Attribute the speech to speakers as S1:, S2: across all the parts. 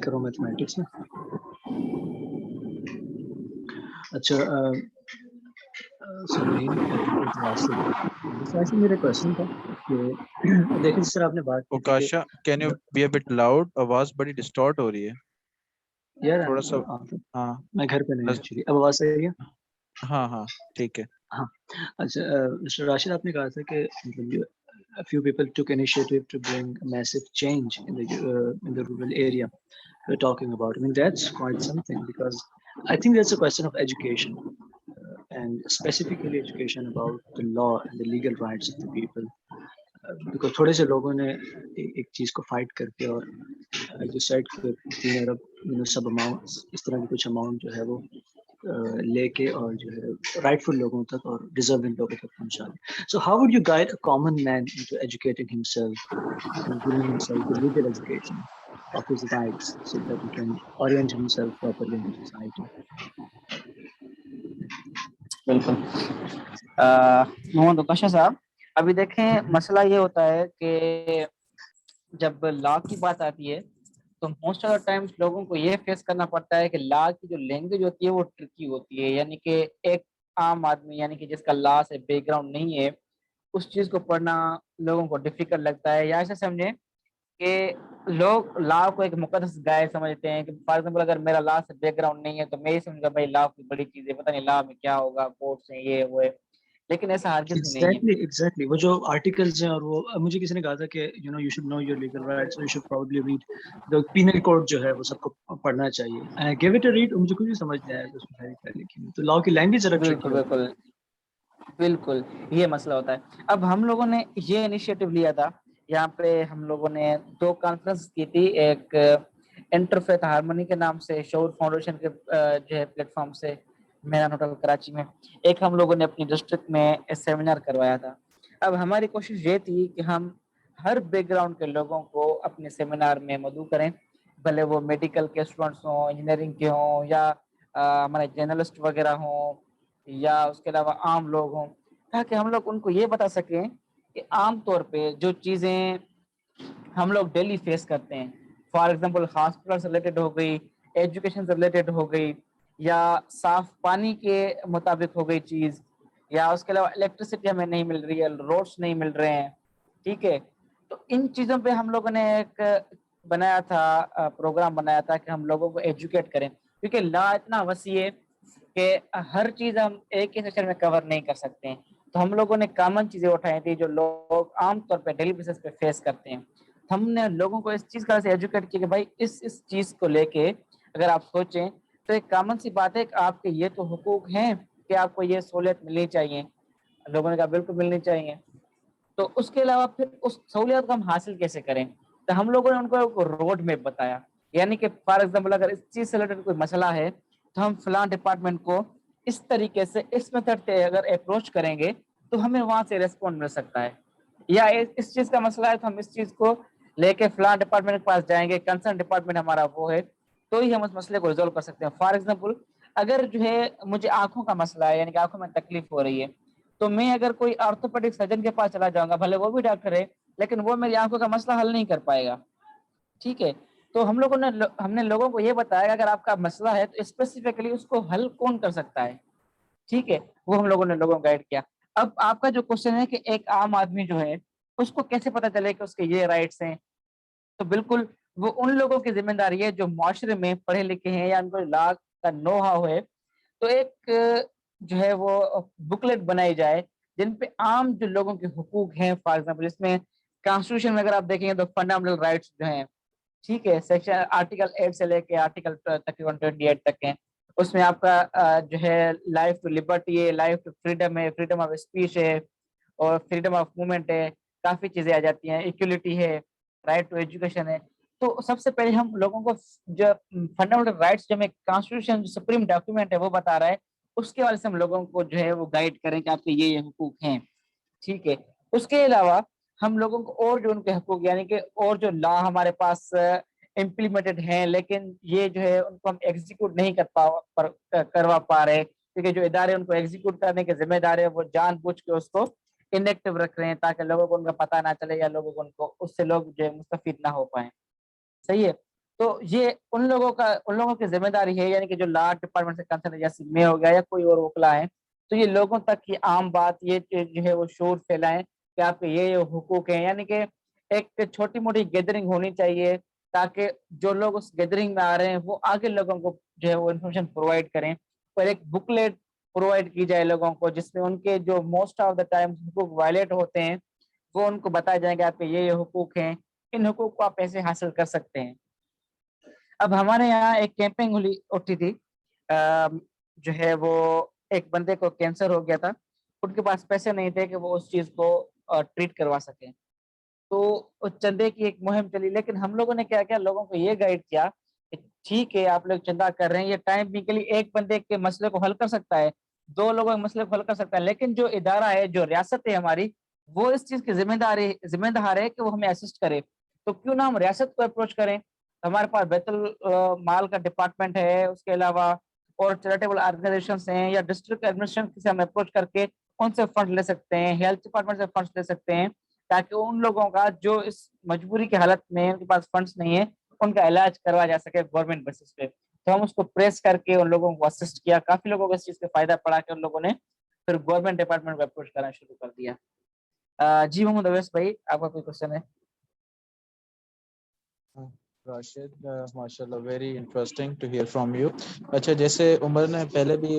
S1: کرو میتھمیٹکس میں. اچھا ایسے میرا کوشچن تھا کہ دیکھیں جس طرح آپ نے بات کی تھی
S2: Ukasha can you be a bit loud? آواز بڑی ڈسٹارٹ ہو رہی ہے
S1: یار
S2: تھوڑا سا. ہاں
S1: میں گھر پہ نہیں ایکچولی. اب آواز صحیح ہے؟
S2: ہاں ہاں ٹھیک ہے.
S1: ہاں اچھا راشد آپ نے کہا تھا کہ a few people took initiative to bring a massive change in the rural area we're talking about. I mean, that's quite something because I think that's a question of education and specifically education about the law and the legal rights of the people. Because تھوڑے سے لوگوں نے ایک چیز کو fight کر کے اور ڈیسائڈ کر 3 ارب سب اماؤنٹ اس طرح کی کچھ اماؤنٹ جو ہے وہ لے کے اور جو ہے رائٹ فل لوگوں تک اور ڈیزرونگ لوگوں تک پہنچا دیں. So how would you guide a common man into educating himself and giving himself the legal education of his rights so that he can orient himself properly in the society?
S3: بالکل محمد اوکاشا صاحب، ابھی دیکھیں مسئلہ یہ ہوتا ہے کہ جب لا کی بات آتی ہے تو موسٹ آف دا ٹائمز لوگوں کو یہ فیس کرنا پڑتا ہے کہ لا کی جو لینگویج ہوتی ہے وہ ٹرکی ہوتی ہے، یعنی کہ ایک عام آدمی یعنی کہ جس کا لا سے بیک گراؤنڈ نہیں ہے اس چیز کو پڑھنا لوگوں کو ڈیفیکلٹ لگتا ہے. یا ایسا سمجھیں کہ لوگ لا کو ایک مقدس گائے سمجھتے ہیں کہ فار ایگزامپل اگر میرا لا سے بیک گراؤنڈ نہیں ہے تو میں یہ سمجھ گا بھائی لا کوئی بڑی چیز ہے، پتہ نہیں لا میں کیا ہوگا، کورٹس ہیں یہ وہ ہے، لیکن ایسا ہرگز بھی نہیں ہے.
S1: ایگزیکٹلی وہ جو آرٹیکلز ہیں اور وہ مجھے کسی نے کہا تھا کہ you should know your legal rights, you should probably read the penal code جو ہے وہ سب کو پڑھنا چاہیے. I give it a read, مجھے کچھ بھی سمجھ نہیں آیا اس میں ساری پہلے کی تو لا کی لینگویج ذرا ٹرکی
S3: بالکل
S1: ہوتی ہے.
S3: بالکل بالکل یہ مسئلہ ہوتا ہے. اب ہم لوگوں نے یہ انیشیٹو لیا تھا، یہاں پہ ہم لوگوں نے 2 کانفرنس کی تھی، ایک انٹرفیتھ ہارمونی کے نام سے شعور فاؤنڈیشن کے جو ہے پلیٹ فارم سے میران ہوٹل کراچی میں، ایک ہم لوگوں نے اپنی ڈسٹرکٹ میں سیمینار کروایا تھا. اب ہماری کوشش یہ تھی کہ ہم ہر بیک گراؤنڈ کے لوگوں کو اپنے سیمینار میں مدعو کریں، بھلے وہ میڈیکل کے اسٹوڈنٹس ہوں، انجینئرنگ کے ہوں، یا ہمارے جرنلسٹ وغیرہ ہوں، یا اس کے علاوہ عام لوگ ہوں، تاکہ ہم لوگ ان کو یہ بتا سکیں کہ عام طور پہ جو چیزیں ہم لوگ ڈیلی فیس کرتے ہیں، فار ایگزامپل ہاسپٹل سے ریلیٹڈ ہو گئی، ایجوکیشن سے ریلیٹڈ ہو گئی، یا صاف پانی کے مطابق ہو گئی چیز، یا اس کے علاوہ الیکٹریسٹی ہمیں نہیں مل رہی ہے، روڈس نہیں مل رہے ہیں، ٹھیک ہے. تو ان چیزوں پہ ہم لوگوں نے ایک بنایا تھا پروگرام بنایا تھا کہ ہم لوگوں کو ایجوکیٹ کریں، کیونکہ لا اتنا وسیع ہے کہ ہر چیز ہم ایک ہی سیشن میں کور نہیں کر سکتے ہیں. تو ہم لوگوں نے کامن چیزیں اٹھائی تھی جو لوگ عام طور پہ ڈیلی بیسس پہ فیس کرتے ہیں. ہم نے لوگوں کو اس چیز کا سے ایجوکیٹ کیا کہ بھائی اس چیز کو لے کے اگر آپ سوچیں تو ایک کامن سی بات ہے کہ آپ کے یہ تو حقوق ہیں کہ آپ کو یہ سہولیت ملنی چاہیے. لوگوں نے کہا بالکل ملنی چاہیے. تو اس کے علاوہ پھر اس سہولیات کو ہم حاصل کیسے کریں، تو ہم لوگوں نے ان کو روڈ میپ بتایا. یعنی کہ فار ایگزامپل اگر اس چیز سے ریلیٹڈ کوئی مسئلہ ہے تو ہم فلاں ڈپارٹمنٹ کو اس طریقے سے اس میتھڈ سے اگر اپروچ کریں گے تو ہمیں وہاں سے ریسپونڈ مل سکتا ہے. یا اس چیز کا مسئلہ ہے تو ہم اس چیز کو لے کے فلاں ڈپارٹمنٹ کے پاس جائیں گے، کنسرن ڈپارٹمنٹ ہمارا وہ ہے تو ہی ہم اس مسئلے کو ریزالو کر سکتے ہیں. فار ایگزامپل اگر جو ہے مجھے آنکھوں کا مسئلہ ہے، یعنی کہ آنکھوں میں تکلیف ہو رہی ہے، تو میں اگر کوئی آرتھوپیڈک سرجن کے پاس چلا جاؤں گا، بھلے وہ بھی ڈاکٹر ہے لیکن وہ میری آنکھوں کا مسئلہ حل نہیں کر پائے گا، ٹھیک ہے. تو ہم نے لوگوں کو یہ بتایا کہ اگر آپ کا مسئلہ ہے تو اسپیسیفکلی اس کو حل کون کر سکتا ہے، ٹھیک ہے. وہ ہم لوگوں نے لوگوں کو گائیڈ کیا. اب آپ کا جو کوشچن ہے کہ ایک عام آدمی جو ہے اس کو کیسے پتہ چلے کہ اس کے یہ رائٹس ہیں، تو بالکل وہ ان لوگوں کی ذمہ داری ہے جو معاشرے میں پڑھے لکھے ہیں یا ان کو لا کا نو ہاؤ ہے. تو ایک جو ہے وہ بکلیٹ بنائی جائے جن پہ عام جو لوگوں کے حقوق ہیں، فار ایگزامپل اس میں کانسٹیٹیوشن میں اگر آپ دیکھیں گے تو فنڈامنٹل رائٹس جو ہیں، ٹھیک ہے، سیکشن آرٹیکل 8 سے لے کے آرٹیکل تقریباً 28 تک ہیں. اس میں آپ کا جو ہے لائف ٹو لبرٹی ہے، لائف ٹو فریڈم ہے، فریڈم آف اسپیچ ہے، اور فریڈم آف موومنٹ ہے، کافی چیزیں آ جاتی ہیں، ایکولیٹی ہے، رائٹ ٹو ایجوکیشن ہے. تو سب سے پہلے ہم لوگوں کو جو فنڈامنٹل رائٹس جو ہمیں کانسٹیٹیوشن جو سپریم ڈاکیومنٹ ہے وہ بتا رہا ہے، اس کے والے سے ہم لوگوں کو جو ہے وہ گائیڈ کریں کہ آپ کے یہ حقوق ہیں، ٹھیک ہے. اس کے علاوہ ہم لوگوں کو اور جو ان کے حقوق یعنی کہ اور جو لا ہمارے پاس امپلیمنٹڈ ہیں لیکن یہ جو ہے ان کو ہم ایگزیکیوٹ نہیں کروا پا رہے، کیونکہ جو ادارے ان کو ایگزیکیوٹ کرنے کے ذمہ دار ہے وہ جان بوجھ کے اس کو انیکٹیو رکھ رہے ہیں تاکہ لوگوں کو ان کا پتہ نہ چلے یا لوگوں کو ان کو اس سے لوگ جو ہے مستفید نہ ہو پائیں. صحیح ہے. تو یہ ان لوگوں کی ذمہ داری ہے، یعنی کہ جو لا ڈپارٹمنٹ سے کنسرن ہے، جیسے میں ہو گیا یا کوئی اور وکلا ہے، تو یہ لوگوں تک یہ عام بات یہ جو ہے وہ شعور پھیلائیں کہ آپ کے یہ حقوق ہیں. یعنی کہ ایک چھوٹی موٹی گیدرنگ ہونی چاہیے تاکہ جو لوگ اس گیدرنگ میں آ رہے ہیں وہ آگے لوگوں کو جو ہے وہ انفارمیشن پرووائڈ کریں، اور ایک بکلیٹ پرووائڈ کی جائے لوگوں کو جس میں ان کے جو موسٹ آف دا ٹائم حقوق وائلیٹ ہوتے ہیں وہ ان کو بتائے جائیں گے آپ کے یہ حقوق ہیں، ان حقوق کو آپ ایسے حاصل کر سکتے ہیں. اب ہمارے یہاں ایک کیمپنگ اٹھی تھی، جو ہے وہ ایک بندے کو کینسر ہو گیا تھا، ان کے پاس پیسے نہیں تھے کہ وہ اس چیز کو ٹریٹ کروا سکیں، تو چندے کی ایک مہم چلی. لیکن ہم لوگوں نے کیا کیا، لوگوں کو یہ گائیڈ کیا کہ ٹھیک ہے آپ لوگ چندہ کر رہے ہیں، یہ ٹائم بھی کے لیے ایک بندے کے مسئلے کو حل کر سکتا ہے، 2 لوگوں کے مسئلے کو حل کر سکتا ہے، لیکن جو ادارہ ہے، جو ریاست ہے ہماری، وہ اس چیز کی ذمہ دار ہے کہ وہ ہمیں اسسٹ کرے. تو کیوں نہ ہم ریاست کو اپروچ کریں. ہمارے پاس بیت المال کا ڈپارٹمنٹ ہے، اس کے علاوہ اور چیریٹیبل آرگنائزیشنز ہیں، یا ڈسٹرکٹ ایڈمنسٹریشن سے ہم اپروچ کر کے ان سے فنڈ لے سکتے ہیں، ہیلتھ ڈپارٹمنٹ سے فنڈ لے سکتے ہیں، تاکہ ان لوگوں کا جو اس مجبوری کی حالت میں ان کے پاس فنڈس نہیں ہے ان کا علاج کروا جا سکے گورنمنٹ بیسس پہ. تو ہم اس کو پریس کر کے ان لوگوں کو اسسٹ کیا، کافی لوگوں کو اس چیز کا فائدہ پڑا کہ ان لوگوں نے پھر گورنمنٹ ڈپارٹمنٹ کو اپروچ کرنا شروع کر دیا. جی محمد اویس بھائی، آپ کا کوئی کوشچن ہے؟
S2: راشد ماشاء اللہ very interesting to hear from you. اچھا جیسے عمر نے پہلے بھی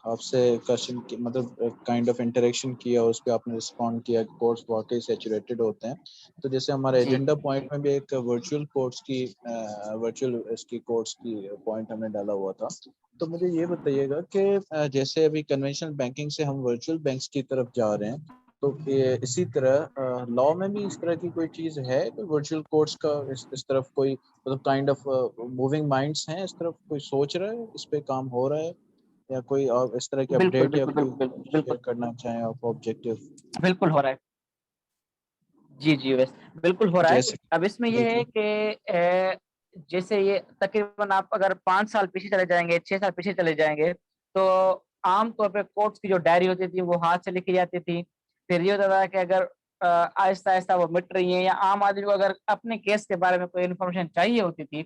S2: آپ سے کوشچن مطلب کائنڈ آف انٹریکشن کیا، اس پہ آپ نے رسپونڈ کیا کہ کورس واقعی سیچوریٹڈ ہوتے ہیں. تو جیسے ہمارے ایجنڈا پوائنٹ میں بھی ایک ورچوئل کورس کی کورس کی پوائنٹ ہم نے ڈالا ہوا تھا. تو مجھے یہ بتائیے گا کہ جیسے ابھی کنونشنل بینکنگ سے ہم ورچوئل بینکس کی طرف جا رہے ہیں، تو اسی طرح لا میں بھی اس طرح کی کوئی چیز ہے، کوئی ورچوئل کورس کا اس طرف کوئی مطلب کائنڈ آف موونگ مائنڈس ہیں، اس طرف کوئی سوچ رہا ہے، اس پہ کام ہو رہا ہے، یا کوئی اس طرح کی
S3: بالکل
S2: اپڈیٹ یا
S3: بالکل
S2: کوئی
S3: بالکل
S2: شیئر
S3: بالکل
S2: کرنا چاہیں آپ آبجیکٹیو؟
S3: بالکل ہو رہا ہے. جی ویسے بالکل ہو رہا ہے.
S2: جیسے
S3: اب اس میں یہ
S2: بالکل
S3: ہے کہ جیسے یہ تقریباً آپ اگر 5 سال پیچھے چلے جائیں گے، 6 سال پیچھے چلے جائیں گے، تو عام طور پہ کورٹس کی جو ڈائری ہوتی تھی وہ ہاتھ سے لکھی جاتی تھی. پھر یہ ہوتا تھا کہ اگر آہستہ آہستہ وہ مٹ رہی ہیں، یا عام آدمی کو اگر اپنے کیس کے بارے میں کوئی انفارمیشن چاہیے ہوتی تھی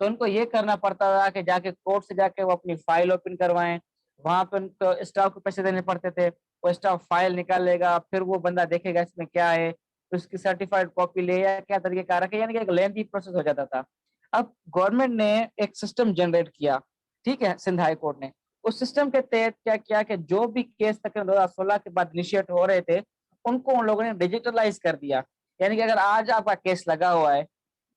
S3: تو ان کو یہ کرنا پڑتا تھا کہ جا کے کورٹ سے جا کے وہ اپنی فائل اوپن کروائیں. وہاں پہ ان کو اسٹاف کو پیسے دینے پڑتے تھے، وہ اسٹاف فائل نکال لے گا، پھر وہ بندہ دیکھے گا اس میں کیا ہے، اس کی سرٹیفائڈ کاپی لے یا کیا طریقہ کار رکھے، یعنی کہ ایک لینتھی پروسیس ہو جاتا تھا. اب گورنمنٹ نے ایک سسٹم جنریٹ کیا، ٹھیک ہے، سندھ ہائی کورٹ نے اس سسٹم کے تحت کیا کیا کہ جو بھی کیس تقریباً 2016 کے بعد انیشیٹ ہو رہے تھے ان کو ان لوگوں نے ڈیجیٹلائز کر دیا. یعنی کہ اگر آج آپ کا کیس لگا ہوا ہے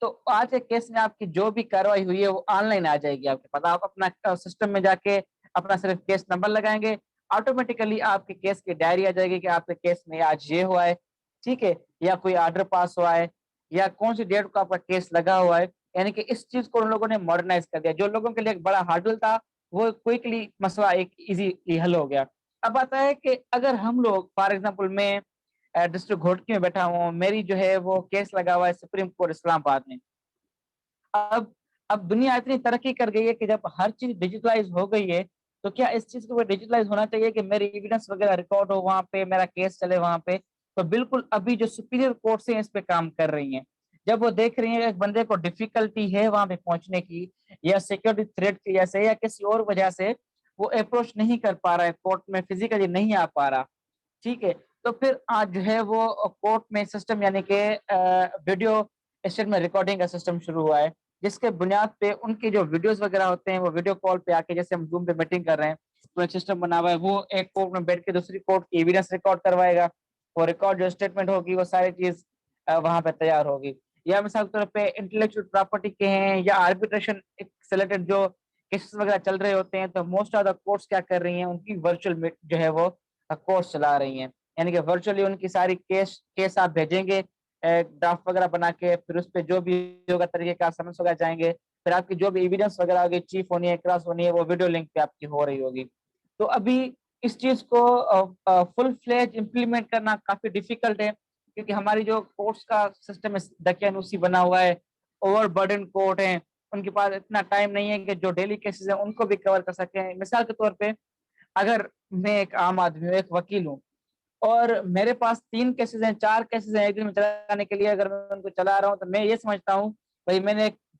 S3: تو آج کے کیس میں آپ کی جو بھی کاروائی ہوئی ہے وہ آن لائن آ جائے گی آپ کے پاس. آپ اپنا سسٹم میں جا کے اپنا صرف کیس نمبر لگائیں گے، آٹومیٹیکلی آپ کے کیس کی ڈائری آ جائے گی کہ آپ کے کیس میں آج یہ ہوا ہے، ٹھیک ہے، یا کوئی آرڈر پاس ہوا ہے، یا کون سی ڈیٹ کو آپ کا کیس لگا ہوا ہے. یعنی کہ اس چیز کو ان لوگوں نے ماڈرنائز کر دیا. جو لوگوں کے لیے ایک بڑا ہارڈل تھا وہ کوئکلی مسئلہ ایک ایزیلی حل ہو گیا. اب آتا ہے کہ اگر ہم لوگ فار ایگزامپل میں ڈسٹرکٹ گھوٹکی میں بیٹھا ہوں، میری جو ہے وہ کیس لگا ہوا ہے سپریم کورٹ اسلام آباد میں. اب دنیا اتنی ترقی کر گئی ہے کہ جب ہر چیز ڈیجیٹلائز ہو گئی ہے تو کیا اس چیز کو ڈیجیٹلائز ہونا چاہیے کہ میری ایویڈنس وغیرہ ریکارڈ ہو وہاں پہ، میرا کیس چلے وہاں پہ. تو بالکل ابھی جو سپیریئر کورٹس ہیں اس پہ کام کر رہی ہیں. جب وہ دیکھ رہی ہیں ایک بندے کو ڈیفیکلٹی ہے وہاں پہ پہنچنے کی، یا سیکورٹی تھریٹ کی وجہ سے یا کسی اور وجہ سے وہ اپروچ نہیں کر پا رہا ہے کورٹ میں، فزیکلی نہیں آ پا رہا، ٹھیک ہے، تو پھر آج جو ہے وہ کورٹ میں سسٹم یعنی کہ ویڈیو اسٹیٹ میں ریکارڈنگ کا سسٹم شروع ہوا ہے، جس کے بنیاد پہ ان کے جو ویڈیوز وغیرہ ہوتے ہیں وہ ویڈیو کال پہ آ کے، جیسے ہم زوم پہ میٹنگ کر رہے ہیں تو ایک سسٹم بنا ہوا ہے، وہ ایک کورٹ میں بیٹھ کے دوسری کورٹ کی ایویڈنس ریکارڈ کروائے گا. وہ ریکارڈ جو اسٹیٹمنٹ ہوگی وہ ساری چیز وہاں پہ تیار ہوگی. یا مثال کے طور پہ انٹلیکچوئل پراپرٹی کے ہیں یا آربیٹریشن سلیکٹڈ جو کیسز وغیرہ چل رہے ہوتے ہیں، تو موسٹ آف دا کورٹس کیا کر رہی ہیں، ان کی ورچوئل جو ہے وہ کورس چلا رہی ہیں. یعنی کہ ورچولی ان کی ساری کیس آپ بھیجیں گے ڈرافٹ وغیرہ بنا کے، پھر اس پہ جو بھی ہوگا طریقے کا سمجھ وغیرہ جائیں گے، پھر آپ کی جو بھی ایویڈنس وغیرہ ہوگی، چیف ہونی ہے، کراس ہونی ہے، وہ ویڈیو لنک پہ آپ کی ہو رہی ہوگی. تو ابھی اس چیز کو فل فلیج امپلیمنٹ کرنا کافی ڈیفیکلٹ ہے، کیونکہ ہماری جو کورٹس کا سسٹم دقیانوسی بنا ہوا ہے، اوور برڈن کورٹ ہیں، ان کے پاس اتنا ٹائم نہیں ہے کہ جو ڈیلی کیسز ہیں ان کو بھی کور کر سکیں. مثال کے طور پہ اگر میں ایک عام آدمی ہوں، ایک وکیل ہوں، اور میرے پاس 3 کیسز ہیں، 4 کیسز ہیں ایک دن میں چلانے کے لیے، اگر میں ان کو چلا رہا ہوں تو میں یہ سمجھتا ہوں بھائی میں نے ایک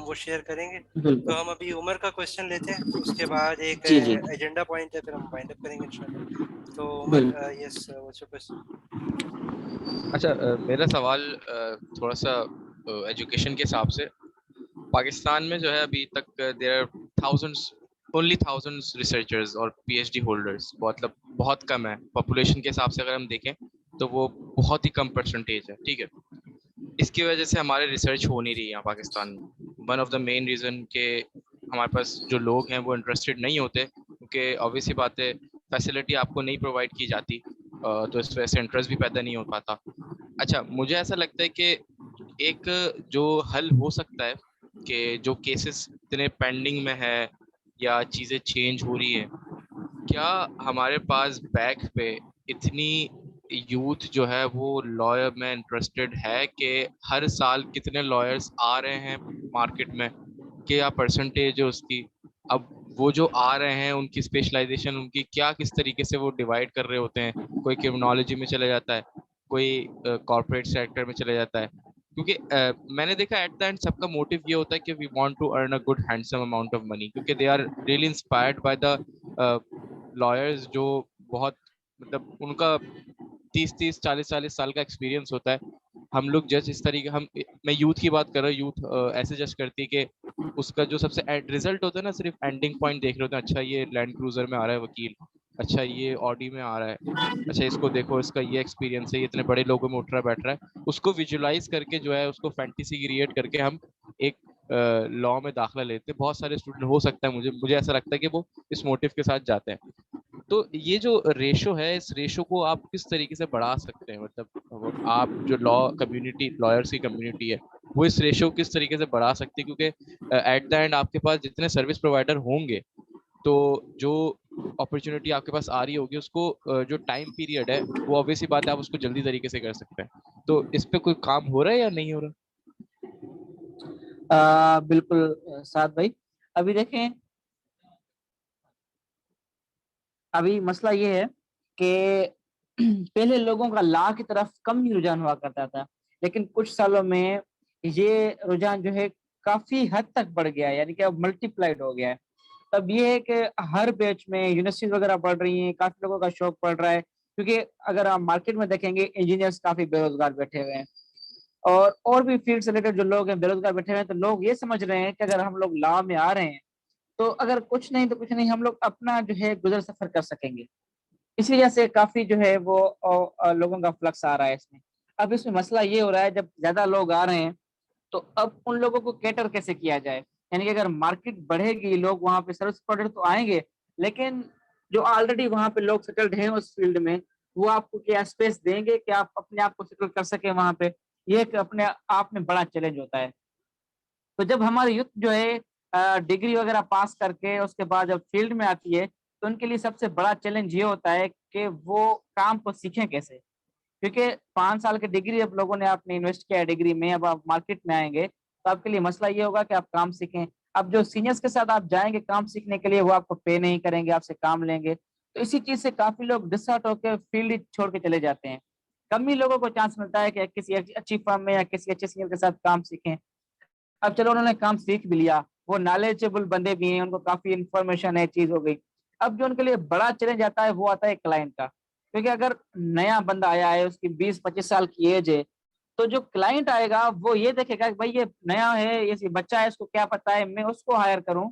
S4: ہم وہ شیئر کریں گے.
S3: بالکل
S4: تو ہم ابھی عمر کا کوشچن لیتے ہیں, اس کے بعد ایک
S3: جی جی
S4: ایجنڈا پوائنٹ ہے, پھر ہم وائنڈ اپ کریں گے انشاءاللہ. تو
S3: بالکل.
S4: عمر, یس واٹس یور کوسچن؟
S5: اچھا میرا سوال تھوڑا سا ایجوکیشن کے حساب سے. پاکستان میں جو ہے ابھی تک دیر آر تھاؤزنڈس ریسرچرز اور پی ایچ ڈی ہولڈرز, مطلب بہت کم ہے پاپولیشن کے حساب سے. اگر ہم دیکھیں تو وہ بہت ہی کم پرسنٹیج ہے, ٹھیک ہے. اس کی وجہ سے ہمارے ریسرچ ہو نہیں رہی ہے یہاں پاکستان میں. One of the main reason کہ ہمارے پاس جو لوگ ہیں وہ انٹرسٹڈ نہیں ہوتے, کیونکہ obvious سی بات ہے فیسلٹی آپ کو نہیں پرووائڈ کی جاتی, تو اس وجہ سے انٹرسٹ بھی پیدا نہیں ہو پاتا. اچھا مجھے ایسا لگتا ہے کہ ایک جو حل ہو سکتا ہے کہ جو کیسز اتنے پینڈنگ میں ہے یا چیزیں چینج ہو رہی ہیں, کیا ہمارے پاس بیک پہ اتنی یوتھ جو ہے وہ لائر میں انٹرسٹڈ ہے کہ ہر سال کتنے لائرس آ رہے ہیں مارکیٹ میں, کیا پرسنٹیج ہے اس کی. اب وہ جو آ رہے ہیں ان کی اسپیشلائزیشن ان کی کیا کس طریقے سے وہ ڈیوائڈ کر رہے ہوتے ہیں. کوئی کرمنالوجی میں چلا جاتا ہے, کوئی کارپوریٹ سیکٹر میں چلا جاتا ہے. کیونکہ میں نے دیکھا ایٹ دا اینڈ سب کا موٹیو یہ ہوتا ہے کہ we want to earn a good handsome amount of money, کیونکہ they are really inspired by the lawyers جو بہت مطلب ان کا 30-40 سال کا ایکسپیرینس ہوتا ہے. ہم لوگ جج اس طریقے میں یوتھ کی بات کر رہا ہوں, یوتھ ایسے جج کرتی ہے کہ اس کا جو سب سے ریزلٹ ہوتا ہے نا, صرف اینڈنگ پوائنٹ دیکھ رہے ہوتے ہیں. اچھا یہ لینڈ کروزر میں آ رہا ہے وکیل, اچھا یہ آڈی میں آ رہا ہے, اچھا اس کو دیکھو اس کا یہ ایکسپیرینس ہے, یہ اتنے بڑے لوگوں میں اٹھ رہا بیٹھ رہا ہے. اس کو ویژولائز کر کے جو ہے اس کو فینٹیسی کریٹ کر کے ہم ایک لا میں داخلہ لیتے ہیں. بہت سارے اسٹوڈنٹ ہو سکتا ہے مجھے ایسا لگتا ہے کہ وہ اس موٹیو کے ساتھ جاتے ہیں. تو یہ جو ریشو ہے اس ریشو کو آپ کس طریقے سے بڑھا سکتے ہیں, مطلب آپ جو لا کمیونٹی لائرس کی کمیونٹی ہے وہ اس ریشو کو کس طریقے سے بڑھا سکتی ہے, کیونکہ ایٹ دا اینڈ آپ کے پاس جتنے سروس پرووائڈر ہوں گے تو جو اپرچونیٹی آپ کے پاس آ رہی ہوگی اس کو جو ٹائم پیریڈ ہے وہ obvious سی بات ہے آپ اس کو جلدی طریقے سے کر سکتے ہیں. تو اس پہ کوئی کام ہو رہا ہے یا نہیں ہو رہا؟
S3: بالکل سعد بھائی, ابھی دیکھیں ابھی مسئلہ یہ ہے کہ پہلے لوگوں کا لا کی طرف کم ہی رجحان ہوا کرتا تھا, لیکن کچھ سالوں میں یہ رجحان جو ہے کافی حد تک بڑھ گیا ہے, یعنی کہ اب ملٹی پلائڈ ہو گیا ہے. تب یہ ہے کہ ہر بیچ میں یونیورسٹیز وغیرہ بڑھ رہی ہیں, کافی لوگوں کا شوق پڑ رہا ہے, کیونکہ اگر آپ مارکیٹ میں دیکھیں گے انجینئرس کافی بے روزگار بیٹھے ہوئے ہیں, اور بھی فیلڈ سے ریلیٹڈ جو لوگ ہیں بے روزگار بیٹھے ہوئے ہیں. تو لوگ یہ سمجھ رہے ہیں کہ اگر ہم لوگ لا میں آ رہے ہیں تو اگر کچھ نہیں تو کچھ نہیں, ہم لوگ اپنا جو ہے گزر سفر کر سکیں گے. اس وجہ سے کافی جو ہے وہ لوگوں کا فلکس آ رہا ہے اس میں. اب اس میں مسئلہ یہ ہو رہا ہے جب زیادہ لوگ آ رہے ہیں تو اب ان لوگوں کو کیٹر کیسے کیا جائے, یعنی کہ اگر مارکیٹ بڑھے گی لوگ وہاں پہ سروس پرووائڈر تو آئیں گے, لیکن جو آلریڈی وہاں پہ لوگ سیٹلڈ ہیں اس فیلڈ میں وہ آپ کو کیا اسپیس دیں گے کہ آپ اپنے آپ کو سیٹل کر سکیں وہاں پہ. یہ ایک اپنے آپ میں بڑا چیلنج ہوتا ہے. تو جب ہماری یوتھ جو ہے ڈگری وغیرہ پاس کر کے اس کے بعد جب فیلڈ میں آتی ہے تو ان کے لیے سب سے بڑا چیلنج یہ ہوتا ہے کہ وہ کام کو سیکھیں کیسے, کیونکہ 5 سال کی ڈگری اب لوگوں نے آپ نے انویسٹ کیا ہے ڈگری میں, اب آپ مارکیٹ میں آئیں گے تو آپ کے لیے مسئلہ یہ ہوگا کہ آپ کام سیکھیں. اب جو سینئرس کے ساتھ آپ جائیں گے کام سیکھنے کے لیے وہ آپ کو پے نہیں کریں گے, آپ سے کام لیں گے. تو اسی چیز سے کافی لوگ ڈسہارٹ ہو کے فیلڈ چھوڑ کے چلے جاتے ہیں. کم ہی لوگوں کو چانس ملتا ہے کہ کسی اچھی فرم میں یا کسی اچھے سینئر کے ساتھ کام سیکھیں. اب چلو انہوں نے کام سیکھ بھی لیا, وہ نالجبل بندے بھی ہیں, ان کو کافی انفارمیشن ہے, چیز ہو گئی. اب جو ان کے لیے بڑا چیلنج آتا ہے وہ آتا ہے کلائنٹ کا, کیونکہ اگر نیا بندہ آیا ہے اس کی 20-25 سال کی ایج ہے تو جو کلائنٹ آئے گا وہ یہ دیکھے گا کہ بھائی یہ نیا ہے, یہ بچہ ہے, اس کو کیا پتا ہے, میں اس کو ہائر کروں,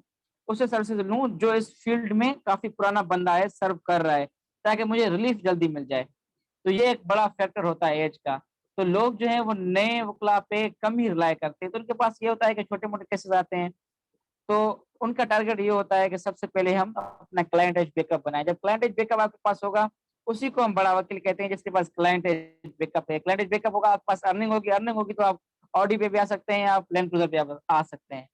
S3: اسے سروسز لوں جو اس فیلڈ میں کافی پرانا بندہ ہے, سرو کر رہا ہے, تاکہ مجھے ریلیف جلدی مل جائے. تو یہ ایک بڑا فیکٹر ہوتا ہے ایج کا. تو لوگ جو ہیں وہ نئے وکلا پہ کم ہی رلائی کرتے ہیں. تو ان کے پاس یہ ہوتا ہے کہ چھوٹے موٹے کیسز آتے ہیں تو ان کا ٹارگیٹ یہ ہوتا ہے کہ سب سے پہلے ہم اپنا کلائنٹ ایج بیک اپ بنائیں. جب کلائنٹ ایج بیک اپ آپ کے پاس ہوگا اسی کو ہم بڑا وکیل کہتے ہیں, جس کے پاس کلائنٹ ایج بیک اپ ہے. کلائنٹ ایج بیک اپ ہوگا, آپ کے پاس ارننگ ہوگی تو آپ آڈی پہ بھی آ سکتے ہیں, آپ لینڈ کروزر پہ آ سکتے ہیں.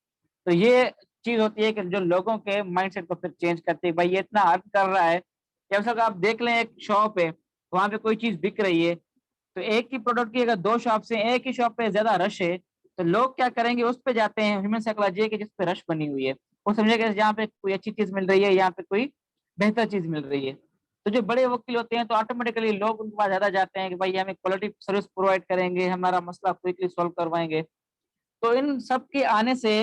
S3: تو یہ چیز ہوتی ہے کہ جو لوگوں کے مائنڈ سیٹ کو پھر چینج کرتی ہے. بھائی یہ اتنا ارن کر رہا ہے, جب آپ دیکھ لیں ایک شاپ ہے وہاں پہ کوئی چیز بک رہی ہے تو ایک ہی پروڈکٹ کی اگر 2 شاپ سے ایک ہی شاپ پہ زیادہ رش ہے تو لوگ کیا کریں گے, اس پہ جاتے ہیں. ہیومن سائیکالوجی ہے کہ جس پہ رش بنی ہوئی ہے وہ سمجھے کہ جہاں پہ کوئی اچھی چیز مل رہی ہے, یہاں پہ کوئی بہتر چیز مل رہی ہے. تو جو بڑے وکیل ہوتے ہیں تو آٹومیٹکلی لوگ ان کے پاس زیادہ جاتے ہیں کہ بھائی ہمیں کوالٹی سروس پرووائڈ کریں گے, ہمارا مسئلہ کوئکلی سولو کروائیں گے. تو ان سب کے آنے سے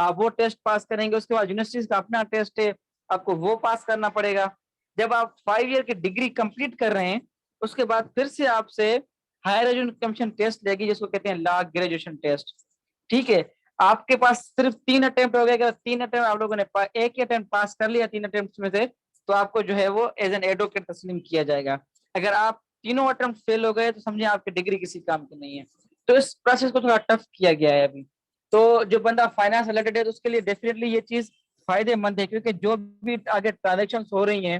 S3: آپ وہ ٹیسٹ پاس کریں گے, اس کے بعد یونیورسٹیز کا اپنا ٹیسٹ ہے, آپ کو وہ پاس کرنا پڑے گا. جب آپ 5 ایئر کی ڈگری کمپلیٹ کر رہے ہیں, اس کے بعد پھر سے آپ سے ہائر ایجوکیشن کمیشن ٹیسٹ لے گی, جس کو کہتے ہیں لا گریجویشن ٹیسٹ. ٹھیک ہے, آپ کے پاس صرف 3 اٹمپٹ ہو گئے. اگر 3 اٹمپٹ آپ لوگوں نے ایک ہی اٹمپٹ پاس کر لیا 3 اٹمپٹ میں سے, تو آپ کو جو ہے وہ ایز این ایڈوکیٹ تسلیم کیا جائے گا. اگر آپ تینوں اٹمپٹ فیل ہو گئے تو سمجھیں آپ کی ڈگری کسی کام کی نہیں ہے. تو اس پروسیس کو تھوڑا ٹف کیا گیا ہے ابھی. تو جو بندہ فائنانس ریلیٹڈ ہے تو اس کے لیے ڈیفینیٹلی یہ چیز فائدے مند ہے, کیونکہ جو بھی آگے ٹرانزیکشن ہو رہی ہیں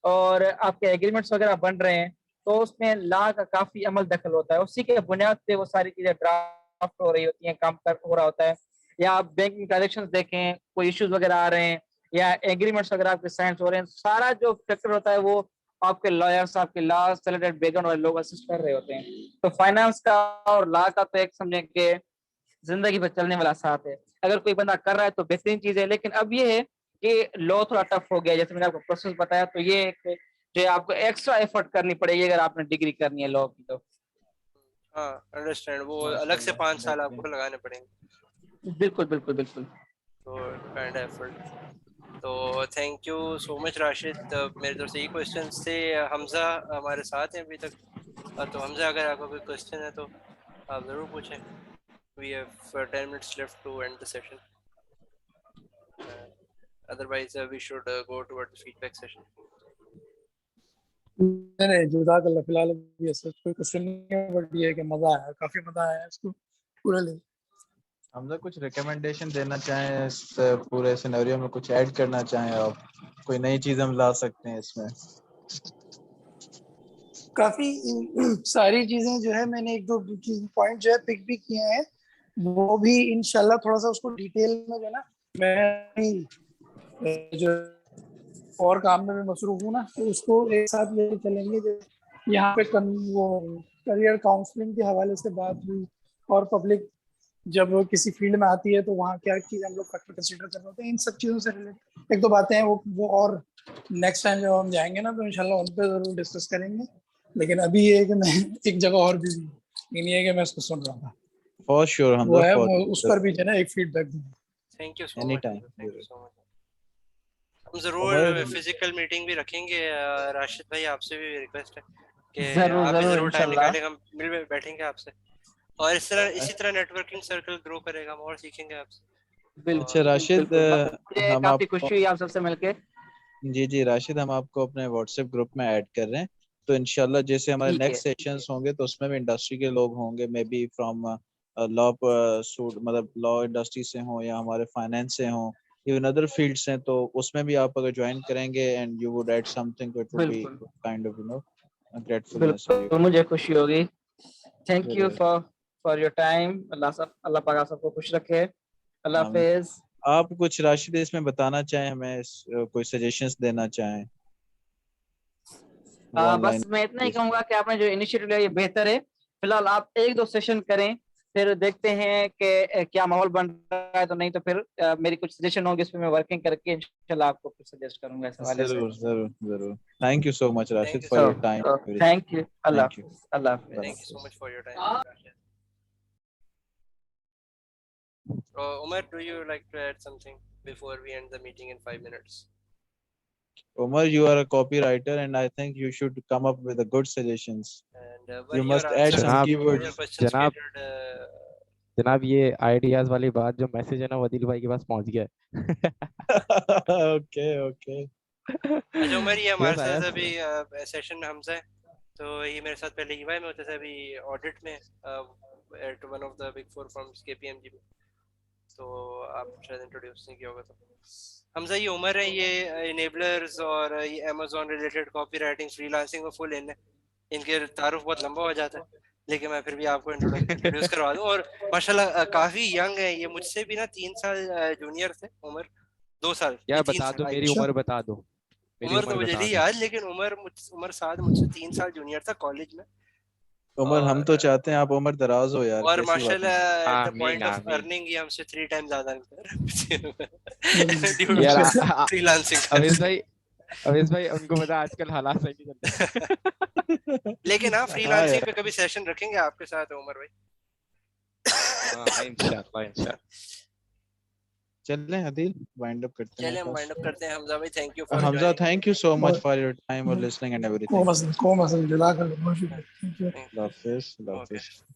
S3: اور آپ کے ایگریمنٹس وغیرہ بن رہے ہیں, تو اس میں لا کا کافی عمل دخل ہوتا ہے. اسی کے بنیاد پہ وہ ساری چیزیں ڈرافٹ ہو رہی ہوتی ہیں, کام ہو رہا ہوتا ہے. یا آپ بینکنگ ٹرانزیکشن دیکھیں, کوئی ایشوز وغیرہ آ رہے ہیں یا ایگریمنٹس وغیرہ آپ کے سائنس ہو رہے ہیں, سارا جو فیکٹر ہوتا ہے وہ آپ کے لائرس, آپ کے لا سے ریلیٹڈ بیک گراؤنڈ والے لوگ اسسٹ کر رہے ہوتے ہیں. تو فائنانس کا اور لا کا تو ایک سمجھیں کہ زندگی پہ چلنے والا ساتھ ہے. اگر کوئی بندہ کر رہا ہے تو بہترین چیز ہے. لیکن اب یہ ہے کہ لا تھوڑا ٹف ہو گیا, جیسے میں نے آپ کو پروسیس بتایا. تو یہ جو آپ کو ایکسٹرا ایفرٹ کرنی پڑے گی اگر آپ نے ڈگری کرنی ہے لا کی. تو
S4: ہاں انڈرسٹینڈ, وہ الگ سے 5 سال آپ کو لگانے پڑیں گے.
S3: بالکل بالکل بالکل.
S4: تو کائنڈ ایفرٹ. تو thank you so much Rashid. میری طرف سے یہ کوشچنس تھے. حمزہ ہمارے ساتھ ہیں ابھی تک, تو حمزہ اگر آپ کو کوئی کوشچن ہے تو آپ ضرور پوچھیں. We have 10 minutes left to end the session. Otherwise, we should go toward the feedback session.
S6: نہیں جزاک اللہ. فی الحال کوئی کوشچن نہیں ہے, بٹ یہ ہے کہ مزہ آیا, کافی مزہ آیا اس کو پورا لے.
S2: حمزہ کچھ ریکمنڈیشن دینا چاہیں اس پورے سینیریو میں, کچھ ایڈ کرنا چاہیں آپ, کوئی نئی چیز ہم لا سکتے ہیں اس میں؟
S6: کافی ساری چیزیں جو ہے میں نے 1-2 پوائنٹ جو ہے پک بھی کیے ہیں, وہ بھی انشاءاللہ تھوڑا سا اس کو ڈیٹیل میں جو ہے نا, میں جو اور کام میں مصروف ہوں نا, تو اس کو ایک ساتھ لے کے چلیں گے. جو یہاں پہ وہ کریئر کاؤنسلنگ کے حوالے سے بات ہوئی, اور پبلک جب کسی فیلڈ میں آتی ہے تو وہاں کیا چیز ہم لوگ فیکٹر کنسیڈر کر رہے ہوتے ہیں, ان سب چیزوں سے ریلیٹڈ 1-2 باتیں ہیں. وہ اور نیکسٹ ٹائم جب ہم جائیں گے نا, تو انشاءاللہ ان پہ ضرور ڈسکس کریں گے. لیکن ابھی یہ ہے کہ میں ایک جگہ اور بھی نہیں ہے کہ میں اس کو سن رہا تھا,
S2: فور شیور
S6: وہ ہے
S2: حمزہ,
S6: اس پر بھی جو ہے نا ایک فیڈ بیک دوں.
S4: Thank you so
S2: any
S4: much.
S2: Time.
S4: Thank you so much. ہم ضرور فزیکل میٹنگ بھی رکھیں گے. راشد بھائی آپ سے بھی ریکویسٹ ہے کہ آپ بھی ضرور ٹائم نکالیں گے, ہم مل بیٹھیں گے آپ سے, اور اس طرح اسی طرح نیٹورکنگ سرکل گرو کرے گا, ہم اور سیکھیں گے آپ سے.
S2: اچھا راشد, ہم آپ
S3: کافی خوشی ہوئی آپ سب سے مل کے.
S2: جی راشد, ہم آپ کو اپنے واٹس ایپ گروپ میں ایڈ کر رہے ہیں. تو انشاءاللہ جیسے ہمارے نیکسٹ سیشنز ہوں گے تو اس میں بھی انڈسٹری کے لوگ ہوں گے, مے بی فرام لا مطلب لا انڈسٹری سے ہوں یا ہمارے فائنینس سے ہوں, ایون ادر فیلڈس ہیں. تو اس میں بھی آپ اگر جوائن کریں گے and you would add something, it would be kind of gratefulness for you.
S3: بالکل, مجھے خوشی ہوگی. Thank you for your time. اللہ پاک آپ سب کو خوش رکھے. اللہ حافظ.
S2: آپ کچھ راشد اس میں بتانا چاہیں ہمیں, کوئی سجیشنز دینا چاہیں؟
S3: بس میں اتنا ہی کہوں گا کہ آپ نے جو انیشیٹو لیا یہ بہتر ہے. فی الحال آپ 1-2 سیشن کریں, پھر دیکھتے ہیں کہ کیا ماحول بن رہا ہے. تو نہیں تو پھر میری کچھ سجیشن ہوگی, اس پہ میں ورکنگ کر کے انشاءاللہ آپ کو کچھ سجیسٹ کروں گا اس حوالے سے.
S2: ضرور. Thank you so much Rashid for your time.
S3: Thank you. اللہ حافظ. اللہ حافظ.
S4: Thank you so much for your time, Rashid. Umar, do you like to add something before we end the meeting in 5 minutes?
S2: Umar, you are a copywriter and I think you should come up with a good suggestions.
S4: And
S2: you must add some keywords.
S7: جناب یہ ideas والی بات جو message ہے نا وہ عدیل بھائی کے پاس پہنچ گیا ہے.
S2: اوکے.
S4: اچھا عمر, یہ ہمارے ساتھ ابھی سیشن میں حمزہ ہے, تو یہ میرے ساتھ پہلے EY میں ہوتے تھے, ابھی آڈٹ میں at one of the big 4 firms KPMG میں. تو آپ شاید انٹروڈیوس نہیں کیا ہوگا. تو حمزہ یہ عمر ہے, یہ انیبلرز اور یہ Amazon related copy writing free lancing میں فل ان کے تعارف بہت لمبا ہو جاتا ہے, لیکن میں پھر بھی آپ کو انٹروڈیوس کروا دوں. اور ماشاءاللہ کافی ینگ ہے یہ, مجھ سے بھی نا 3 سال جونیئر تھے. عمر 2 سال.
S7: یا بتا دو میری عمر, بتا دو
S4: عمر تو مجھے نہیں یاد, لیکن عمر ساتھ مجھ سے 3 سال جونیئر تھا کالج میں.
S2: عمر ہم تو چاہتے ہیں آپ عمر دراز ہو یار.
S4: اور ماشاءاللہ at the point of earning یہ ہم سے 3 ٹائم زیادہ فری لانسنگ.
S7: اویس بھائی ان کو پتا آج کل حالات صحیح نہیں چلتے,
S4: لیکن ہاں فری لانسنگ پہ کبھی سیشن رکھیں گے آپ کے ساتھ عمر بھائی.
S7: انشاءاللہ.
S2: چلیں عدیل وائنڈ اپ کرتے ہیں
S4: چلیں ہم
S2: ہمارے
S4: وائنڈ اپ
S2: پاس.
S4: کرتے ہیں. حمزہ بھائی thank you for
S2: Hamza thank you so much for your time اور لسننگ اینڈ ایوری تھنگ.
S6: کو مسئلہ جزاک اللہ بہت شکریہ.
S2: اللہ حافظ. اللہ
S4: اوکے.
S2: حافظ.